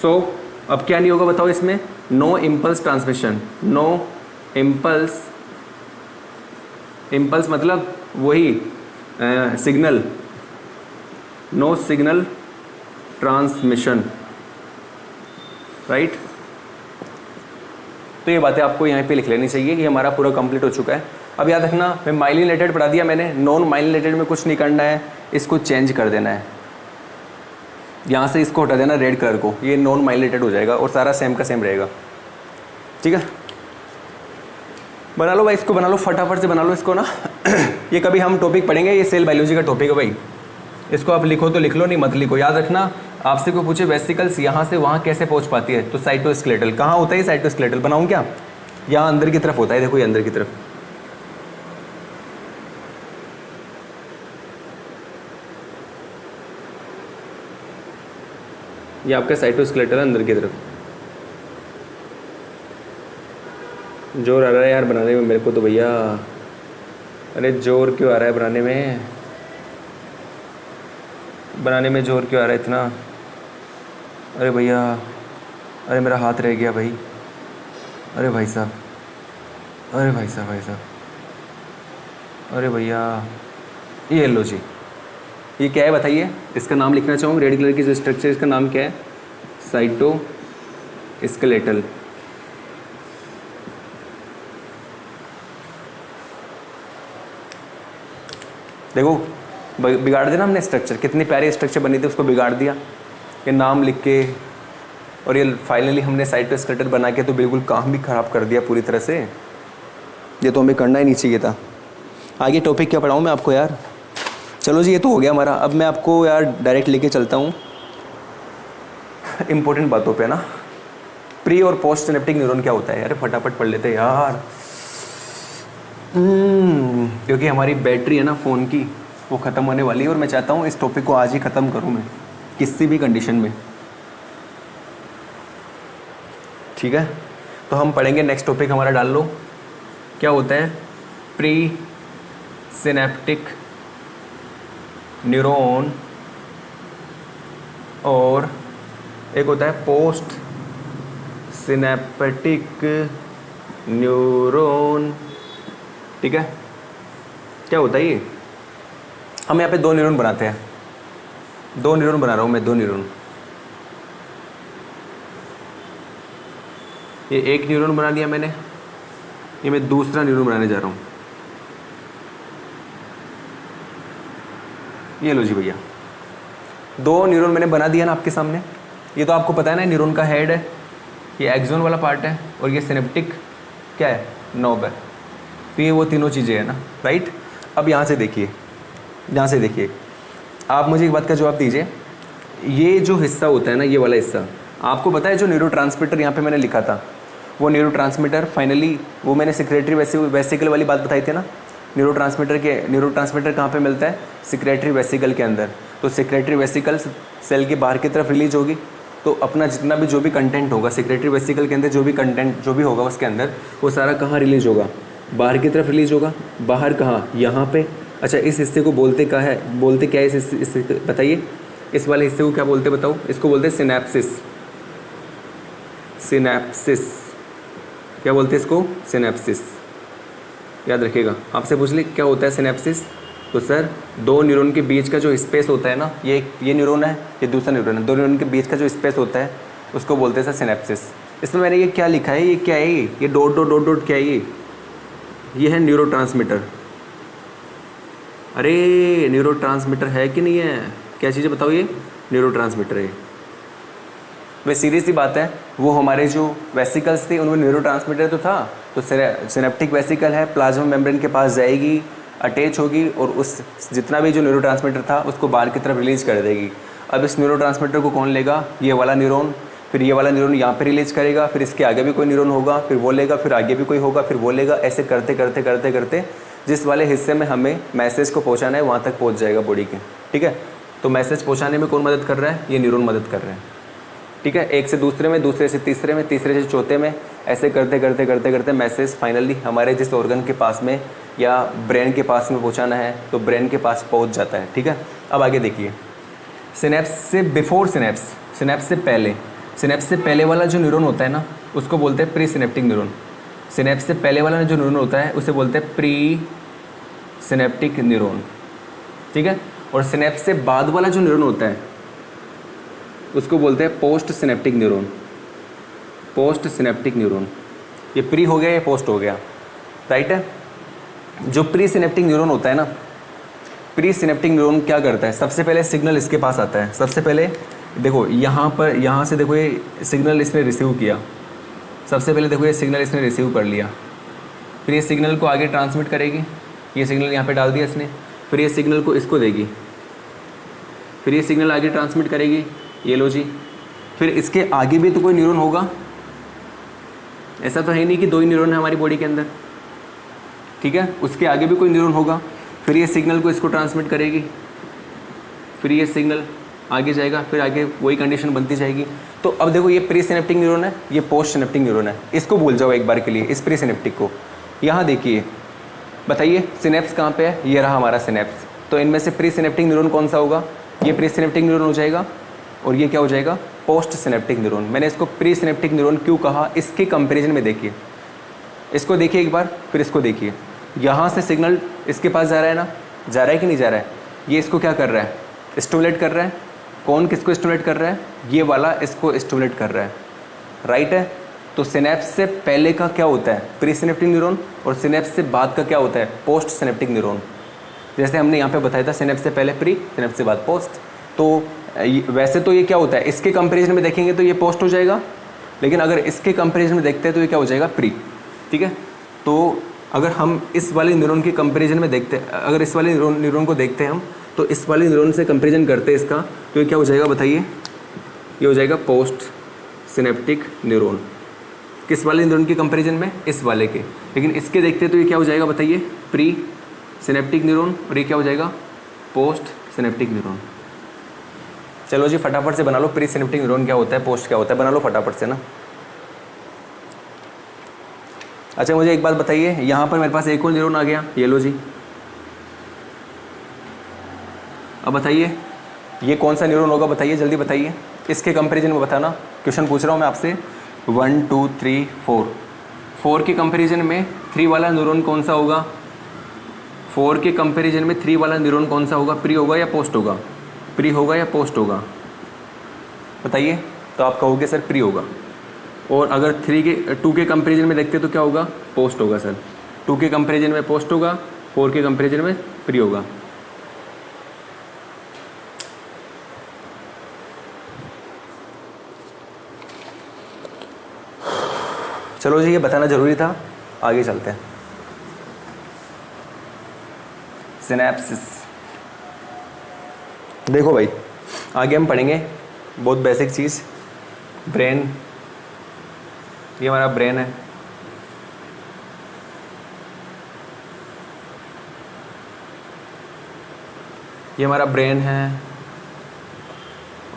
सो अब क्या नहीं होगा बताओ इसमें? No impulse transmission. No impulse, impulse मतलब वही signal, no signal transmission, right. तो ये बातें आपको यहाँ पे लिख लेनी चाहिए। ये हमारा पूरा कंप्लीट हो चुका है। अब याद रखना, मैं माइलिनेटेड पढ़ा दिया मैंने, नॉन माइलिनेटेड में कुछ नहीं करना है, इसको चेंज कर देना है, यहाँ से इसको हटा देना रेड कलर को, ये नॉन माइलिनेटेड हो जाएगा और सारा सेम का सेम रहेगा, ठीक है। बना लो भाई, इसको बना लो, फटाफट से बना लो इसको ना। ये कभी हम टॉपिक पढ़ेंगे, ये सेल बायोलॉजी का टॉपिक है भाई। इसको आप लिखो तो लिख लो, नहीं मत लिखो। याद रखना, आपसे कोई पूछे वेसिकल्स यहाँ से वहाँ कैसे पहुँच पाती है, तो साइटोस्केलेटल। कहाँ होता है साइटोस्केलेटल? बनाऊँ क्या? यहाँ अंदर की तरफ होता है, देखो ये अंदर की तरफ। ये आपका साइटोस्केलेटल है अंदर की तरफ। जोर आ रहा है यार बनाने में मेरे को तो भैया। अरे जोर क्यों आ रहा है बनाने में? बनाने में जोर क्यों आ रहा है इतना? अरे भैया, अरे मेरा हाथ रह गया भाई। अरे भाई साहब, अरे भाई साहब, भाई साहब, अरे भैया, ये लो जी, ये क्या है बताइए, इसका नाम लिखना चाहूँ। रेड कलर की जो स्ट्रक्चर, इसका नाम क्या है? Cytoskeletal. देखो बिगाड़ देना हमने स्ट्रक्चर, कितनी प्यारी स्ट्रक्चर बनी थी, उसको बिगाड़ दिया ये नाम लिख के। और ये फाइनली हमने साइटो स्केलेटल बना के तो बिल्कुल काम भी ख़राब कर दिया पूरी तरह से। ये तो हमें करना ही नहीं चाहिए था। आगे टॉपिक क्या पढ़ाऊँ मैं आपको यार? चलो जी, ये तो हो गया हमारा। अब मैं आपको यार डायरेक्ट लेके चलता हूँ इम्पोर्टेंट बातों पे ना। प्री और पोस्ट सिनेप्टिक न्यूरॉन क्या होता है? अरे फटाफट पढ़ लेते यार, क्योंकि हमारी बैटरी है ना फ़ोन की, वो ख़त्म होने वाली है और मैं चाहता हूँ इस टॉपिक को आज ही ख़त्म करूँ मैं, किसी भी कंडीशन में। ठीक है, तो हम पढ़ेंगे नेक्स्ट टॉपिक हमारा, डाल लो। क्या होता है प्री सिनेप्टिक न्यूरॉन और एक होता है पोस्ट सिनेप्टिक न्यूरॉन। ठीक है, क्या होता है ये? हम यहाँ पे दो न्यूरॉन बनाते हैं, दो न्यूरॉन बना रहा हूँ मैं, दो न्यूरॉन। ये एक न्यूरॉन बना दिया मैंने, ये मैं दूसरा न्यूरॉन बनाने जा रहा हूँ। ये लो जी भैया, दो न्यूरॉन मैंने बना दिया ना आपके सामने। ये तो आपको पता है ना, न्यूरॉन का हेड है, ये एक्सोन वाला पार्ट है, और ये सिनेप्टिक क्या है? नोब है। तो ये वो तीनों चीज़ें हैं ना, राइट। अब यहाँ से देखिए, यहाँ से देखिए, आप मुझे एक बात का जवाब दीजिए। ये जो हिस्सा होता है ना, ये वाला हिस्सा, आपको पता है जो न्यूरोट्रांसमीटर यहाँ पे मैंने लिखा था, वो न्यूरोट्रांसमीटर फाइनली, वो मैंने सेक्रेटरी वेसिकल वाली बात बताई थी ना। न्यूरोट्रांसमीटर कहाँ पे मिलता है? सेक्रेटरी वेसिकल के अंदर। तो सेक्रेटरी वेसिकल सेल के बाहर की तरफ रिलीज होगी, तो अपना जितना भी जो भी कंटेंट होगा सेक्रेटरी वेसिकल के अंदर, जो भी कंटेंट जो भी होगा उसके अंदर, वो सारा कहाँ रिलीज होगा? बाहर की तरफ रिलीज होगा। बाहर कहाँ? यहाँ पे। अच्छा, इस हिस्से को बोलते क्या है? बोलते क्या है इस हिस्से? बताइए, इस वाले हिस्से को क्या बोलते बताओ? इसको बोलते हैं सिनेप्सिस। सिनेप्सिस क्या बोलते हैं इसको? सिनेप्सिस। याद रखिएगा, आपसे पूछ ले क्या होता है सिनेप्सिस, तो सर दो न्यूरॉन के बीच का जो स्पेस होता है ना, ये न्यूरॉन है, ये दूसरा न्यूरॉन है, दो न्यूरॉन के बीच का जो स्पेस होता है उसको बोलते हैं सर सिनेप्सिस। इसमें मैंने ये क्या लिखा है? ये क्या है? ये डॉट डॉट डॉट डॉट क्या है? ये है न्यूरोट्रांसमीटर। अरे न्यूरोट्रांसमीटर है कि नहीं है? क्या चीज़ें बताओ? ये न्यूरोट्रांसमीटर है। वह सीधी सी बात है, वो हमारे जो वेसिकल्स थे उनमें न्यूरोट्रांसमीटर तो था, तो सिनेप्टिक वेसिकल है, प्लाज्मा मेम्ब्रेन के पास जाएगी, अटैच होगी, और उस जितना भी जो न्यूरोट्रांसमीटर था उसको बाहर की तरफ रिलीज कर देगी। अब इस न्यूरोट्रांसमीटर को कौन लेगा? ये वाला न्यूरॉन। फिर ये वाला न्यूरॉन यहाँ पे रिलीज करेगा, फिर इसके आगे भी कोई न्यूरॉन होगा, फिर वो लेगा, फिर आगे भी कोई होगा, फिर वो लेगा। ऐसे करते करते करते करते जिस वाले हिस्से में हमें मैसेज को पहुँचाना है वहाँ तक पहुँच जाएगा बॉडी के। ठीक है, तो मैसेज पहुँचाने में कौन मदद कर रहा है? ये न्यूरॉन मदद कर रहे हैं। ठीक है, एक से दूसरे में, दूसरे से तीसरे में, तीसरे से चौथे में, ऐसे करते करते करते करते मैसेज फाइनली हमारे जिस ऑर्गन के पास में या ब्रेन के पास में पहुंचाना है तो ब्रेन के पास पहुंच जाता है। ठीक है, अब आगे देखिए, सिनेप्स से बिफोर सिनेप्स, सिनेप्स से पहले, सिनेप्स से पहले वाला जो न्यूरॉन होता है ना उसको बोलते हैं प्री सिनेप्टिक न्यूरॉन। सिनेप्स से पहले वाला जो न्यूरॉन होता है उसे बोलते हैं प्री सिनेप्टिक न्यूरॉन। ठीक है, और सिनेप्स से बाद वाला जो न्यूरॉन होता है उसको बोलते हैं post synaptic neuron. Post synaptic neuron, ये प्री हो गया, ये पोस्ट हो गया, राइट है। जो प्री सिनेप्टिक न्यूरॉन होता है ना, प्री सिनेप्टिक न्यूरॉन क्या करता है? सबसे पहले सिग्नल इसके पास आता है। सबसे पहले देखो यहाँ पर, यहाँ से देखो ये सिग्नल इसने रिसीव किया। सबसे पहले देखो ये सिग्नल इसने रिसीव कर लिया, फिर ये सिग्नल को आगे ट्रांसमिट करेगी। ये सिग्नल यहाँ पे डाल दिया इसने, फिर ये सिग्नल को इसको देगी, फिर ये सिग्नल आगे ट्रांसमिट करेगी। ये लो जी, फिर इसके आगे भी तो कोई न्यूरॉन होगा, ऐसा तो है नहीं कि दो ही न्यूरॉन है हमारी बॉडी के अंदर। ठीक है, उसके आगे भी कोई न्यूरॉन होगा, फिर ये सिग्नल को इसको ट्रांसमिट करेगी, फिर ये सिग्नल आगे जाएगा, फिर आगे वही कंडीशन बनती जाएगी। तो अब देखो ये प्री सिनेप्टिक न्यूरॉन है, ये पोस्ट सिनेप्टिक न्यूरॉन है। इसको भूल जाओ एक बार के लिए, इस प्री सिनेप्टिक को। यहाँ देखिए, बताइए सिनेप्स कहाँ पे है? ये रहा हमारा सिनेप्स। तो इनमें से प्री सिनेप्टिक न्यूरॉन कौन सा होगा? ये प्री सिनेप्टिक न्यूरॉन हो जाएगा, और ये क्या हो जाएगा? Post synaptic neuron. मैंने इसको प्री सिनेप्टिक न्यूरॉन क्यों कहा? इसके कंपैरिजन में देखिए, इसको देखिए एक बार, फिर इसको देखिए। यहाँ से सिग्नल इसके पास जा रहा है ना, जा रहा है कि नहीं जा रहा है? ये इसको क्या कर रहा है? स्टिमुलेट कर रहा है। कौन किसको स्टिमुलेट कर रहा है? ये वाला इसको स्टिमुलेट कर रहा है, राइट है। तो सिनेप्स से पहले का क्या होता है? प्री सिनेप्टिक न्यूरॉन, और सिनेप्स से बाद का क्या होता है? Post synaptic neuron. जैसे हमने यहाँ पे बताया था, सिनेप्स से पहले प्री, सिनेप्स से बाद पोस्ट। तो वैसे तो ये क्या होता है, इसके कंपैरिजन में देखेंगे तो ये पोस्ट हो जाएगा, लेकिन अगर इसके कंपैरिजन में देखते हैं तो ये क्या हो जाएगा? प्री, ठीक है। तो अगर हम इस वाले न्यूरॉन के कंपैरिजन में देखते हैं, अगर इस वाले न्यूरॉन को देखते हैं हम, तो इस वाले न्यूरॉन से कंपैरिजन करते हैं इसका, तो ये क्या हो जाएगा बताइए? ये हो जाएगा पोस्ट सिनेप्टिक न्यूरॉन। किस वाले न्यूरॉन के कंपैरिजन में? इस वाले के। लेकिन इसके देखते हैं तो ये क्या हो जाएगा बताइए? प्री सिनेप्टिक न्यूरॉन, और ये क्या हो जाएगा? Post synaptic neuron. चलो जी फटाफट से बना लो, प्री सिनेप्टिक न्यूरॉन क्या होता है, पोस्ट क्या होता है, बना लो फटाफट से ना। अच्छा मुझे एक बात बताइए, यहाँ पर मेरे पास एक और न्यूरॉन आ गया, ये लो जी। अब बताइए ये कौन सा न्यूरॉन होगा, बताइए जल्दी बताइए, इसके कंपैरिजन में बताना। क्वेश्चन पूछ रहा हूँ मैं आपसे, 1 2 3 4, 4 के कंपैरिजन में 3 वाला न्यूरॉन कौन सा होगा? 4 के कंपैरिजन में 3 वाला न्यूरॉन कौन सा होगा? प्री होगा या पोस्ट होगा? प्री होगा या पोस्ट होगा? बताइए। तो आप कहोगे सर प्री होगा। और अगर 2 के कंपैरिजन में देखते तो क्या होगा? पोस्ट होगा सर। 2 के कंपैरिजन में पोस्ट होगा, 4 के कंपैरिजन में प्री होगा। चलो जी ये बताना ज़रूरी था, आगे चलते हैं। सिनेप्सिस, देखो भाई आगे हम पढ़ेंगे बहुत बेसिक चीज़, ब्रेन। ये हमारा ब्रेन है, ये हमारा ब्रेन है,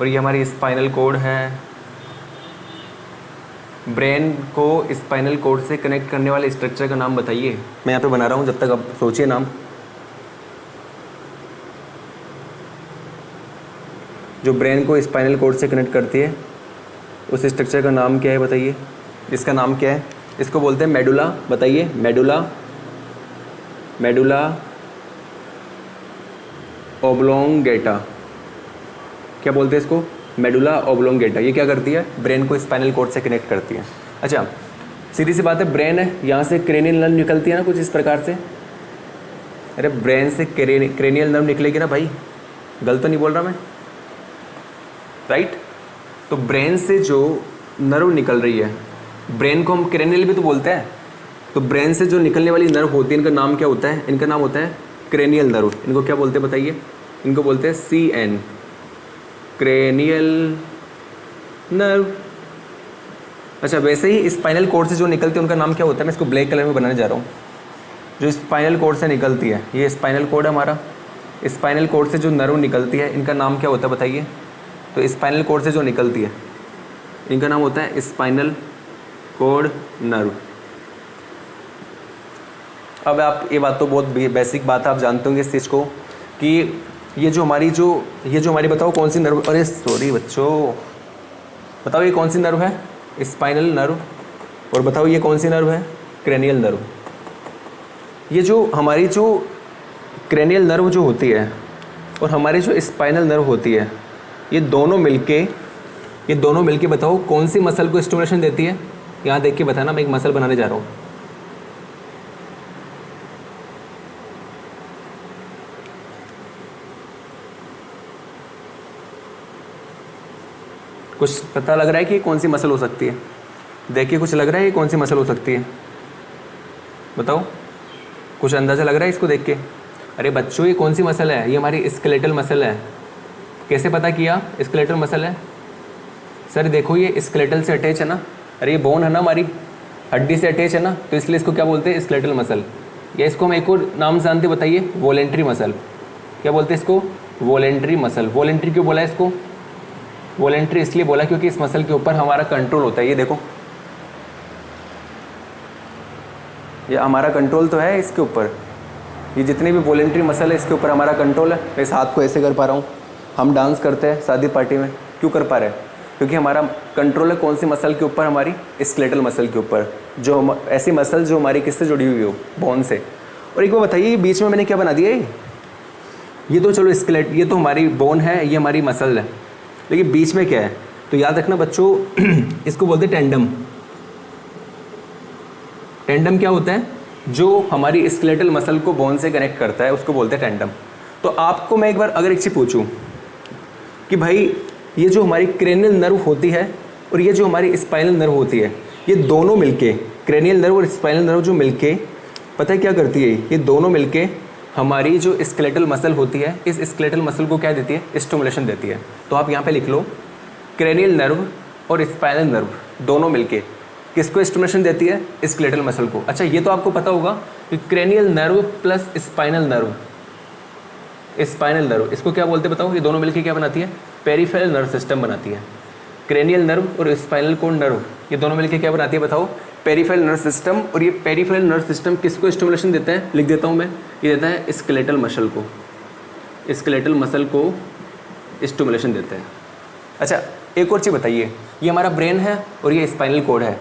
और ये हमारी स्पाइनल कोड है। ब्रेन को स्पाइनल कोड से कनेक्ट करने वाले स्ट्रक्चर का नाम बताइए। मैं यहाँ पे बना रहा हूँ, जब तक आप सोचिए नाम। जो ब्रेन को स्पाइनल कोड से कनेक्ट करती है उस स्ट्रक्चर का नाम क्या है बताइए? इसका नाम क्या है? इसको बोलते हैं मेडुला। बताइए, मेडुला, मेडुला ओब्लोंगेटा। क्या बोलते हैं इसको? Medulla oblongata. ये क्या करती है? ब्रेन को स्पाइनल कोड से कनेक्ट करती है। अच्छा सीधी सी बात है, ब्रेन है, यहाँ से क्रेनियल नर्व निकलती है ना कुछ इस प्रकार से। अरे ब्रेन से क्रेनियल नर्व निकलेगी ना भाई, गलत तो नहीं बोल रहा मैं, राइट? तो ब्रेन से जो नर्व निकल रही है, ब्रेन को हम क्रेनियल भी तो बोलते हैं। तो ब्रेन से जो निकलने वाली नर्व होती है, इनका नाम क्या होता है? इनका नाम होता है क्रेनियल नर्व। इनको क्या बोलते हैं बताइए? इनको बोलते हैं CN, क्रेनियल नर्व। अच्छा वैसे ही स्पाइनल कोड से जो निकलती है उनका नाम क्या होता है? मैं इसको ब्लैक कलर में बनाने जा रहा हूँ। जो स्पाइनल कोड से निकलती है, ये स्पाइनल कोड है हमारा। स्पाइनल कोड से जो नर्व निकलती है इनका नाम क्या होता है बताइए? तो स्पाइनल कोड से जो निकलती है इनका नाम होता है स्पाइनल कोड नर्व। अब आप ये बात तो बहुत बेसिक बात है, आप जानते होंगे इस चीज़ को कि ये जो हमारी बताओ कौन सी नर्व, अरे सॉरी बच्चों, बताओ ये कौन सी नर्व है? Spinal nerve. और बताओ ये कौन सी नर्व है? Cranial nerve. ये जो हमारी जो क्रेनियल नर्व जो होती है और हमारी जो स्पाइनल नर्व होती है, ये दोनों मिलके बताओ कौन सी मसल को स्टिमुलेशन देती है? यहाँ देख के बताना, मैं एक मसल बनाने जा रहा हूँ। कुछ पता लग रहा है कि कौन सी मसल हो सकती है? देखिए कुछ लग रहा है ये कौन सी मसल हो सकती है? बताओ, कुछ अंदाज़ा लग रहा है इसको देख के? अरे बच्चों ये कौन सी मसल है? ये हमारी स्केलेटल मसल है। कैसे पता किया स्केलेटल मसल है? सर देखो ये स्केलेटल से अटैच है ना, अरे ये बोन है ना, हमारी हड्डी से अटैच है ना, तो इसलिए इसको क्या बोलते हैं? Skeletal muscle. या इसको हम एक और नाम जानते, बताइए, वॉलेंट्री मसल। क्या बोलते हैं इसको? Voluntary muscle. वॉलेंट्री क्यों बोला इसको? वॉलेंट्री इसलिए बोला क्योंकि इस मसल के ऊपर हमारा कंट्रोल होता है। ये देखो, ये हमारा कंट्रोल तो है इसके ऊपर। ये जितनी भी वॉलेंट्री मसल है इसके ऊपर हमारा कंट्रोल है। मैं इस हाथ को ऐसे कर पा रहा हूँ। हम डांस करते हैं शादी पार्टी में, क्यों कर पा रहे हैं? क्योंकि हमारा कंट्रोल है कौन सी मसल के ऊपर? हमारी स्केलेटल मसल के ऊपर। जो ऐसी मसल जो हमारी किससे जुड़ी हुई हो? बोन से। और एक बार बताइए बीच में मैंने क्या बना दिया ये तो चलो स्केलेट, ये तो हमारी बोन है, ये हमारी मसल है, लेकिन बीच में क्या है? तो याद रखना बच्चों इसको बोलते हैं टेंडम। टेंडम क्या होता है? जो हमारी स्केलेटल मसल को बोन से कनेक्ट करता है उसको बोलते हैं टेंडम। तो आपको मैं एक बार अगर एक चीज़ पूछूं कि भाई ये जो हमारी क्रेनियल नर्व होती है और ये जो हमारी स्पाइनल नर्व होती है, ये दोनों मिलके, क्रेनियल नर्व और स्पाइनल नर्व जो मिलके पता है क्या करती है? ये दोनों मिलके हमारी जो स्केलेटल मसल होती है, इस स्केलेटल मसल को क्या देती है? स्टिमुलेशन देती है। तो आप यहाँ पे लिख लो क्रेनियल नर्व और स्पाइनल नर्व दोनों मिलके किसको स्टिमुलेशन देती है? स्केलेटल मसल को। अच्छा ये तो आपको पता होगा कि cranial nerve plus spinal nerve, spinal nerve इसको क्या बोलते हैं बताओ? ये दोनों मिलके क्या बनाती है? पेरिफेरल नर्व सिस्टम बनाती है। क्रेनियल नर्व और स्पाइनल कोड नर्व ये दोनों मिलके क्या बनाती है बताओ? Peripheral nerve system. और ये पेरिफेरल नर्व सिस्टम किसको स्टिमुलेशन देता है? लिख देता हूँ मैं, ये देता है स्केलेटल मसल को, स्केलेटल मसल को स्टिमुलेशन देता है। अच्छा एक और चीज़ बताइए, ये हमारा ब्रेन है और ये स्पाइनल कोड है,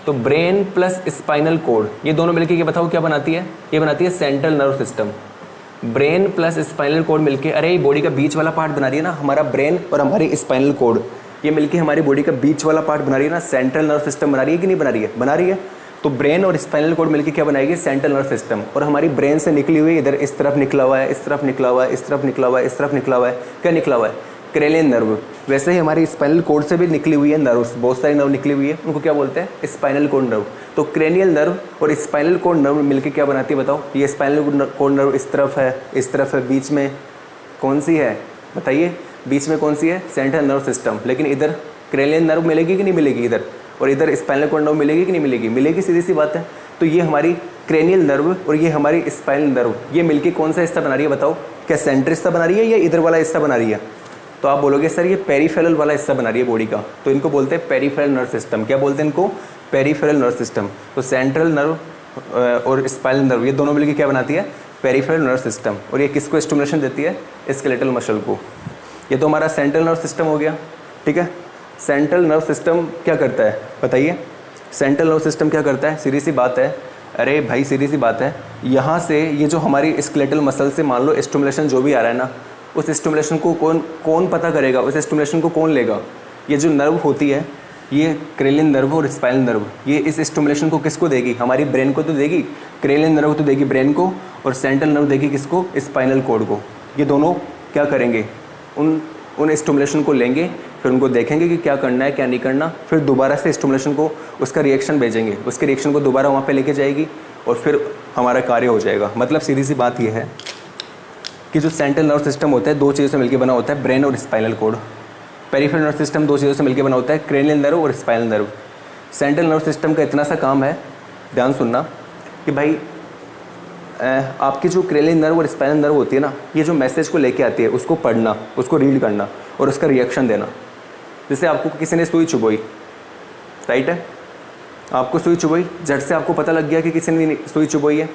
तो ब्रेन प्लस स्पाइनल कोड ये दोनों मिलके ये बताओ क्या बनाती है? ये बनाती है central nerve system. Brain plus spinal cord मिलके, अरे ये बॉडी का बीच वाला पार्ट बना रही है ना, हमारा ब्रेन और हमारी स्पाइनल कोड ये मिलके हमारी बॉडी का बीच वाला पार्ट बना रही है ना, सेंट्रल नर्व सिस्टम बना रही है कि नहीं बना रही है? बना रही है। तो ब्रेन और स्पाइनल कोड मिलके क्या बनाएगी? Central nerve system. और हमारी ब्रेन से निकली हुई इधर इस तरफ निकला हुआ है, इस तरफ निकला हुआ है, इस तरफ निकला हुआ है, इस तरफ निकला हुआ है, क्या निकला हुआ है? Cranial nerve. वैसे ही हमारी स्पाइनल कोड से भी निकली हुई है नर्व्स, बहुत सारी नर्व निकली हुई है, उनको क्या बोलते हैं? Spinal cord nerve. तो क्रेनियल नर्व और स्पाइनल कोड नर्व मिलके क्या बनाती है बताओ? ये स्पाइनल कोड नर्व इस तरफ है, इस तरफ है, बीच में कौन सी है बताइए? बीच में कौन सी है? Central nerve system. लेकिन इधर क्रेनियल नर्व मिलेगी कि नहीं मिलेगी इधर? और इधर स्पाइनल कोड नर्व मिलेगी कि नहीं मिलेगी? मिलेगी, सीधी सी बात है। तो ये हमारी क्रेनियल नर्व और ये हमारी स्पाइनल नर्व ये मिलके कौन सा हिस्सा बना रही है बताओ? क्या सेंटर हिस्सा बना रही है या इधर वाला हिस्सा बना रही है? तो आप बोलोगे सर ये पेरिफेरल वाला हिस्सा बना रही है बॉडी का, तो इनको बोलते हैं पेरिफेरल नर्व सिस्टम। क्या बोलते हैं इनको? Peripheral nerve system. तो सेंट्रल नर्व और स्पाइनल नर्व ये दोनों मिलकर क्या बनाती है? Peripheral nerve system. और ये किसको स्टिमुलेशन देती है? स्केलेटल मसल को। ये तो हमारा सेंट्रल नर्व सिस्टम हो गया, ठीक है। सेंट्रल नर्व सिस्टम क्या करता है बताइए? सेंट्रल नर्व सिस्टम क्या करता है? सीधी सी बात है, अरे भाई सीधी सी बात है, यहाँ से ये जो हमारी स्केलेटल मसल से मान लो स्टिमुलेशन जो भी आ रहा है ना, उस स्टिमुलेशन को कौन पता करेगा? उस स्टिमुलेशन को कौन लेगा? ये जो नर्व होती है, ये क्रेनियल नर्व और स्पाइनल नर्व, ये इस स्टिमुलेशन को किसको देगी? हमारी ब्रेन को तो देगी, क्रेनियल नर्व तो देगी ब्रेन को, और सेंट्रल नर्व देगी किसको? स्पाइनल कोड को। ये दोनों क्या करेंगे? उन स्टिमुलेशन को लेंगे, फिर उनको देखेंगे कि क्या करना है क्या नहीं करना, फिर दोबारा से स्टिमुलेशन को उसका रिएक्शन भेजेंगे, उसके रिएक्शन को दोबारा वहाँ पे लेके जाएगी और फिर हमारा कार्य हो जाएगा। मतलब सीधी सी बात यह है कि जो सेंट्रल नर्व सिस्टम होता है दो चीज़ों से मिलकर बना होता है, ब्रेन और spinal cord. Peripheral nerve system दो चीज़ों से मिलकर बना होता है, क्रेनियल नर्व और spinal nerve. Central nerve system का इतना सा काम है, ध्यान सुनना, कि भाई आपकी जो क्रेनियल नर्व और स्पाइनल नर्व होती है ना, ये जो मैसेज को लेके आती है उसको पढ़ना, उसको रीड करना और उसका रिएक्शन देना। जैसे आपको किसी ने सुई चुभोई, राइट है, आपको सुई चुभोई, झट से आपको पता लग गया कि किसी ने सुई चुभोई है,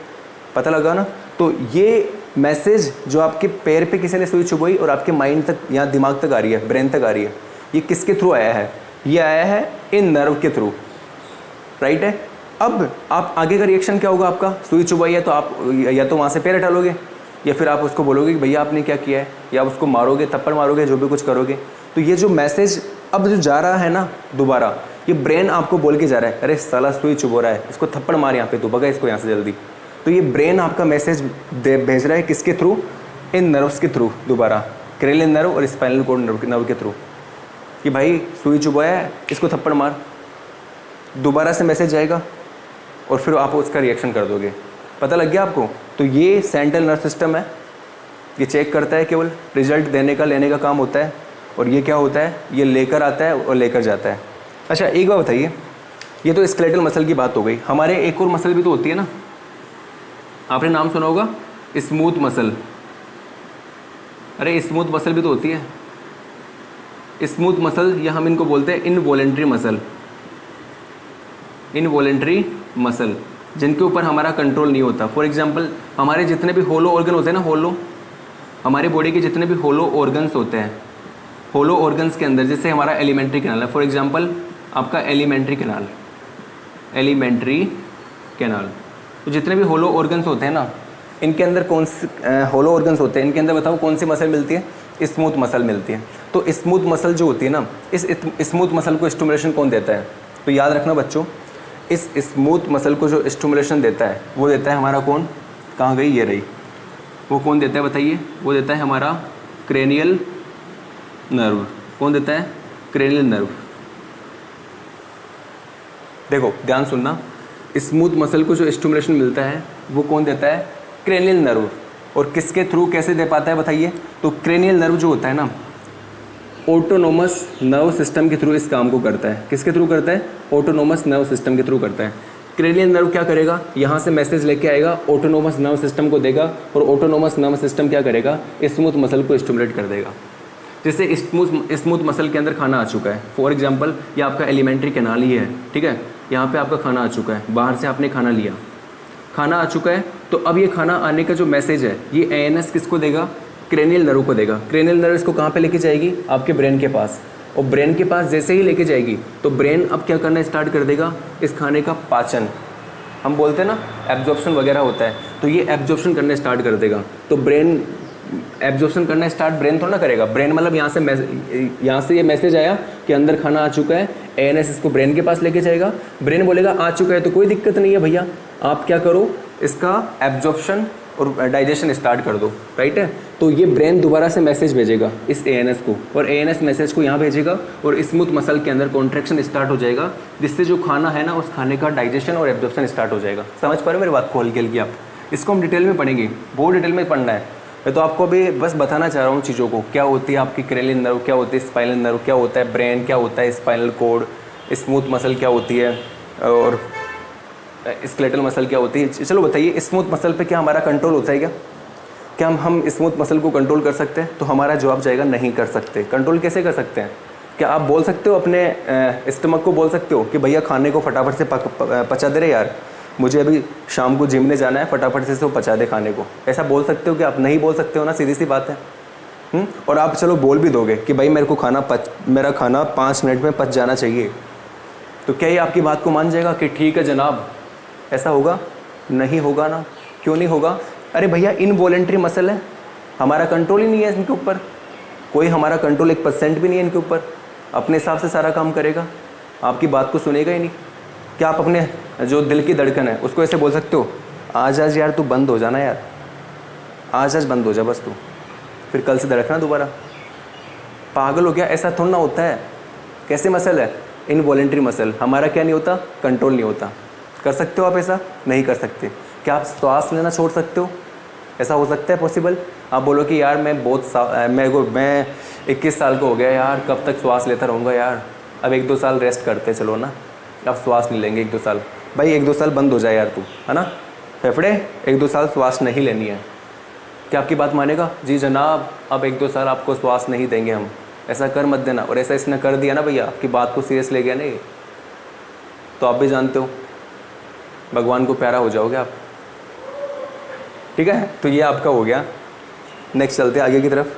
पता लगा ना। तो ये मैसेज जो आपके पैर पे किसी ने सुई चुभोई और आपके माइंड तक, यहाँ दिमाग तक आ रही है, ब्रेन तक आ रही है, ये किसके थ्रू आया है? ये आया है इन नर्व के थ्रू, राइट है। अब आप आगे का रिएक्शन क्या होगा आपका? सुई चुभाई है तो आप या तो वहाँ से पैर हटा लोगे, या फिर आप उसको बोलोगे कि भैया आपने क्या किया है, या आप उसको मारोगे, थप्पड़ मारोगे, जो भी कुछ करोगे। तो ये जो मैसेज अब जो जा रहा है ना दोबारा, ये ब्रेन आपको बोल के जा रहा है, अरे साला सुई चुभो रहा है, इसको थप्पड़ मार यहाँ पे, तो भगा इसको यहाँ से जल्दी। तो ये ब्रेन आपका मैसेज भेज रहा है किसके थ्रू? इन नर्व्स के थ्रू, दोबारा क्रेनियल नर्व और स्पाइनल कोड नर्व के थ्रू, कि भाई सुई चुभाया है, इसको थप्पड़ मार। दोबारा से मैसेज जाएगा और फिर आप उसका रिएक्शन कर दोगे। पता लग गया आपको? तो ये सेंट्रल नर्व सिस्टम है, ये चेक करता है, केवल रिजल्ट देने का लेने का काम होता है। और ये क्या होता है? ये लेकर आता है और लेकर जाता है। अच्छा एक बात बताइए, ये तो स्केलेटल मसल की बात हो गई, हमारे एक और मसल भी तो होती है ना, आपने नाम सुना होगा स्मूथ मसल। अरे स्मूथ मसल भी तो होती है, स्मूथ मसल, या हम इनको बोलते हैं इनवॉलेंट्री मसल। इनवॉलेंट्री मसल, जिनके ऊपर हमारा कंट्रोल नहीं होता। फॉर एग्जांपल हमारे जितने भी होलो ऑर्गन होते हैं ना, होलो, हमारे बॉडी के जितने भी होलो ऑर्गन्स होते हैं, होलो ऑर्गन्स के अंदर जैसे हमारा एलिमेंट्री कैनाल है, फॉर एग्जांपल आपका एलिमेंट्री कैनाल, तो जितने भी होलो ऑर्गन्स होते हैं ना, इनके अंदर कौन से होलो ऑर्गन्स होते हैं, इनके अंदर बताओ कौन सी मसल मिलती है, स्मूथ मसल मिलती है। तो स्मूथ मसल जो होती है ना, इस स्मूथ मसल को स्टिमुलेशन कौन देता है, तो याद रखना बच्चों, इस स्मूथ मसल को जो स्टिमुलेशन देता है वो देता है हमारा कौन, कहाँ गई, ये रही, वो कौन देता है बताइए, वो देता है हमारा क्रेनियल नर्व। कौन देता है, क्रेनियल नर्व। देखो ध्यान सुनना, स्मूथ मसल को जो स्टिमुलेशन मिलता है वो कौन देता है, क्रेनियल नर्व। और किसके थ्रू कैसे दे पाता है बताइए, तो क्रेनियल नर्व जो होता है ना, ऑटोनोमस नर्व सिस्टम के थ्रू इस काम को करता है। किसके थ्रू करता है, ऑटोनोमस नर्व सिस्टम के थ्रू करता है। क्रेनियल नर्व क्या करेगा, यहाँ से मैसेज लेके आएगा, ऑटोनोमस नर्व सिस्टम को देगा, और ऑटोनोमस नर्व सिस्टम क्या करेगा, स्मूथ मसल को स्टिमुलेट कर देगा। जैसे स्मूथ मसल के अंदर खाना आ चुका है, फॉर एग्जांपल ये आपका एलिमेंट्री कैनाल ही है, ठीक है, यहाँ पे आपका खाना आ चुका है, बाहर से आपने खाना लिया, खाना आ चुका है, तो अब ये खाना आने का जो मैसेज है ये एएनएस किसको देगा, क्रेनियल नर्व को देगा। क्रेनियल नर्व इसको कहाँ पे लेके जाएगी, आपके ब्रेन के पास, और ब्रेन के पास जैसे ही लेके जाएगी तो ब्रेन अब क्या करना स्टार्ट कर देगा, इस खाने का पाचन, हम बोलते हैं ना एब्जॉर्प्शन वगैरह होता है, तो ये एब्जॉर्प्शन करने स्टार्ट कर देगा। तो ब्रेन एब्जॉर्प्शन करना स्टार्ट ब्रेन थोड़ा ना करेगा, ब्रेन मतलब यहाँ से ये मैसेज आया कि अंदर खाना आ चुका है, एएनएस इसको ब्रेन के पास लेके जाएगा, ब्रेन बोलेगा आ चुका है तो कोई दिक्कत नहीं है भैया, आप क्या करो, इसका एब्जॉर्प्शन और डाइजेशन स्टार्ट कर दो, राइट है। तो ये ब्रेन दोबारा से मैसेज भेजेगा इस एएनएस को, और एएनएस मैसेज को यहाँ भेजेगा, और स्मूथ मसल के अंदर कॉन्ट्रैक्शन स्टार्ट हो जाएगा, जिससे जो खाना है ना उस खाने का डाइजेशन और एब्जॉर्प्शन स्टार्ट हो जाएगा। समझ पा रहे हो मेरी बात को, हल्की हल्की आप, इसको हम डिटेल में पढ़ेंगे, बहुत डिटेल में पढ़ना है। मैं तो आपको अभी बस बताना चाह रहा हूँ चीज़ों को, क्या होती है आपकी क्रेनियल नर्व, क्या होती है स्पाइनल नर्व, क्या होता है ब्रेन, क्या होता है स्पाइनल कोड, स्मूथ मसल क्या होती है, और स्केलेटल मसल क्या होती है। चलो बताइए, स्मूथ मसल पे क्या हमारा कंट्रोल होता है क्या हम स्मूथ मसल को कंट्रोल कर सकते हैं, तो हमारा जवाब जाएगा नहीं कर सकते। कंट्रोल कैसे कर सकते हैं, क्या आप बोल सकते हो अपने स्टमक को बोल सकते हो कि भैया खाने को फटाफट से पचा दे रहे यार, मुझे अभी शाम को जिम में जाना है, फटाफट से वो पचा दे खाने को, ऐसा बोल सकते हो कि आप नहीं बोल सकते हो ना, सीधी सी बात है। और आप चलो बोल भी दोगे कि भाई मेरे को मेरा खाना 5 मिनट में पच जाना चाहिए, तो क्या ये आपकी बात को मान जाएगा कि ठीक है जनाब, ऐसा होगा, नहीं होगा ना। क्यों नहीं होगा, अरे भैया इनवॉलेंट्री मसल है, हमारा कंट्रोल ही नहीं है इनके ऊपर, कोई हमारा कंट्रोल 1% भी नहीं है इनके ऊपर, अपने हिसाब से सारा काम करेगा, आपकी बात को सुनेगा ही नहीं। क्या आप अपने जो दिल की धड़कन है उसको ऐसे बोल सकते हो, आज यार तू बंद हो जाना यार, आज बंद हो जा बस तू, फिर कल से धड़कना दोबारा, पागल हो गया, ऐसा थोड़ा ना होता है। कैसे मसल है, इनवॉलेंट्री मसल, हमारा क्या नहीं होता, कंट्रोल नहीं होता। कर सकते हो आप ऐसा, नहीं कर सकते। क्या आप श्वास लेना छोड़ सकते हो, ऐसा हो सकता है पॉसिबल। आप बोलो कि यार मैं 21 साल का हो गया यार, कब तक श्वास लेता रहूँगा यार, अब 1-2 साल रेस्ट करते चलो ना, अब श्वास नहीं लेंगे 1-2 साल। भाई 1-2 साल बंद हो जाए यार तू, है ना, फेफड़े 1-2 साल श्वास नहीं लेनी है, क्या आपकी बात मानेगा, जी जनाब अब 1-2 साल आपको श्वास नहीं देंगे हम, ऐसा कर मत देना। और ऐसा इसने कर दिया ना भैया, आपकी बात को सीरियस ले गया नहीं, तो आप भी जानते हो भगवान को प्यारा हो जाओगे आप, ठीक है। तो ये आपका हो गया, नेक्स्ट चलते हैं आगे की तरफ।